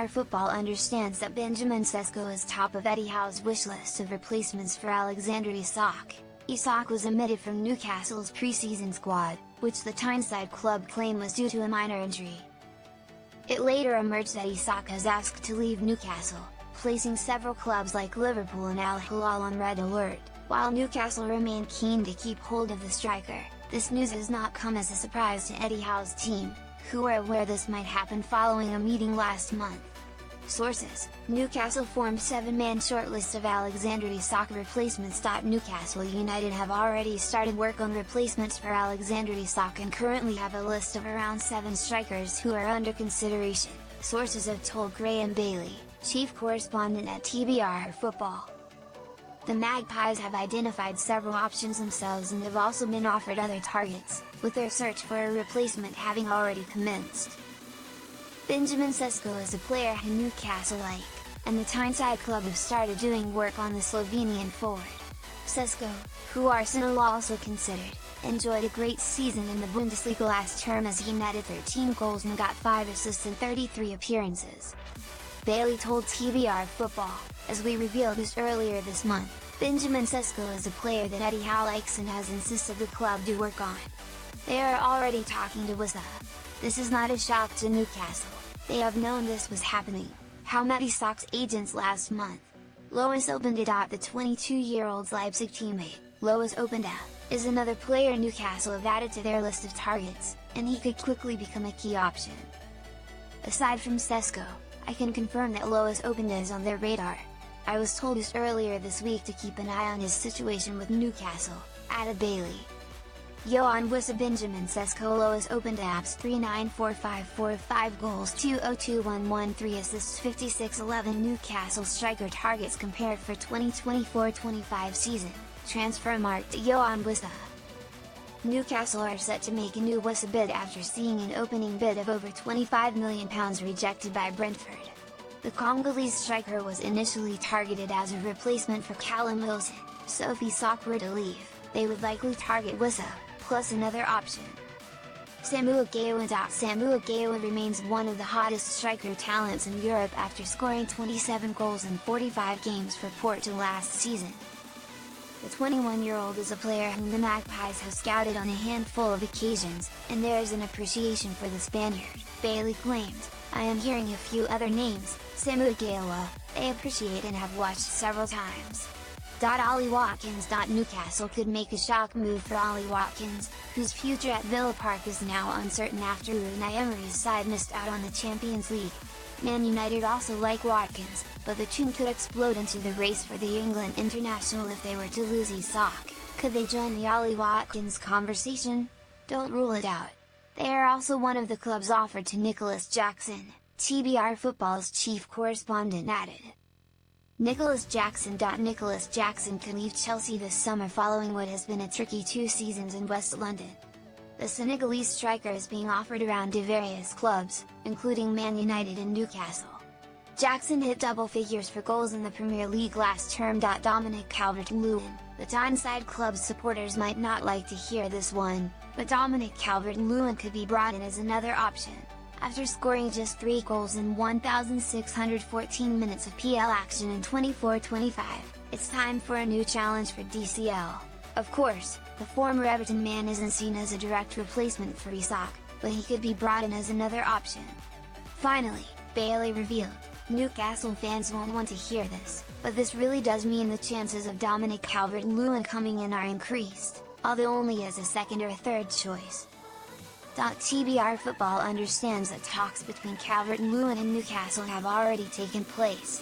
TBR Football understands that Benjamin Sesko is top of Eddie Howe's wish list of replacements for Alexander Isak. Isak was omitted from Newcastle's pre-season squad, which the Tyneside club claimed was due to a minor injury. It later emerged that Isak has asked to leave Newcastle, placing several clubs like Liverpool and Al Hilal on red alert. While Newcastle remained keen to keep hold of the striker, this news has not come as a surprise to Eddie Howe's team, who were aware this might happen following a meeting last month. Sources: Newcastle formed 7-man shortlist of Alexander Isak replacements. Newcastle United have already started work on replacements for Alexander Isak and currently have a list of around 7 strikers who are under consideration, sources have told Graham Bailey, chief correspondent at TBR Football. The Magpies have identified several options themselves and have also been offered other targets, with their search for a replacement having already commenced. Benjamin Sesko is a player who Newcastle like, and the Tyneside club have started doing work on the Slovenian forward. Sesko, who Arsenal also considered, enjoyed a great season in the Bundesliga last term as he netted 13 goals and got 5 assists in 33 appearances. Bailey told TBR Football, "As we revealed just earlier this month, Benjamin Sesko is a player that Eddie Howe likes and has insisted the club do work on. They are already talking to Wisa. This is not a shock to Newcastle, they have known this was happening," Howe met Isak's agents last month. Lois Openda, the 22-year-old's Leipzig teammate, Lois Openda, is another player Newcastle have added to their list of targets, and he could quickly become a key option. Aside from Sesko, I can confirm that Lois Openda is on their radar. I was told just earlier this week to keep an eye on his situation with Newcastle, added Bailey. Yohan Wissa. Benjamin Sesko. Lois Openda apps 394545 goals 202113 assists 5611 Newcastle striker targets compared for 2024-25 season, Transfermarkt. Yohan Wissa. Newcastle are set to make a new Wissa bid after seeing an opening bid of over £25 million rejected by Brentford. The Congolese striker was initially targeted as a replacement for Callum Wilson, so if Isak were to leave, they would likely target Wissa, plus another option. Samu Aguero. Samu Aguero remains one of the hottest striker talents in Europe after scoring 27 goals in 45 games for Porto last season. The 21-year-old is a player whom the Magpies have scouted on a handful of occasions, and there is an appreciation for the Spaniard, Bailey claimed. "I am hearing a few other names, Samu Aguero, they appreciate and have watched several times." Ollie Watkins. Newcastle could make a shock move for Ollie Watkins, whose future at Villa Park is now uncertain after Unai Emery's side missed out on the Champions League. Man United also like Watkins, but the team could explode into the race for the England international if they were to lose Isak. Could they join the Ollie Watkins conversation? Don't rule it out. They are also one of the clubs offered to Nicholas Jackson, TBR Football's chief correspondent added. Nicholas Jackson. Nicholas Jackson could leave Chelsea this summer following what has been a tricky 2 seasons in West London. The Senegalese striker is being offered around to various clubs, including Man United and Newcastle. Jackson hit double figures for goals in the Premier League last term. Dominic Calvert-Lewin. The Tyneside club's supporters might not like to hear this one, but Dominic Calvert-Lewin could be brought in as another option. After scoring just 3 goals in 1,614 minutes of PL action in 24-25, it's time for a new challenge for DCL. Of course, the former Everton man isn't seen as a direct replacement for Isak, but he could be brought in as another option. Finally, Bailey revealed, "Newcastle fans won't want to hear this, but this really does mean the chances of Dominic Calvert-Lewin coming in are increased, although only as a second or third choice." TBR Football understands that talks between Calvert-Lewin and Newcastle have already taken place,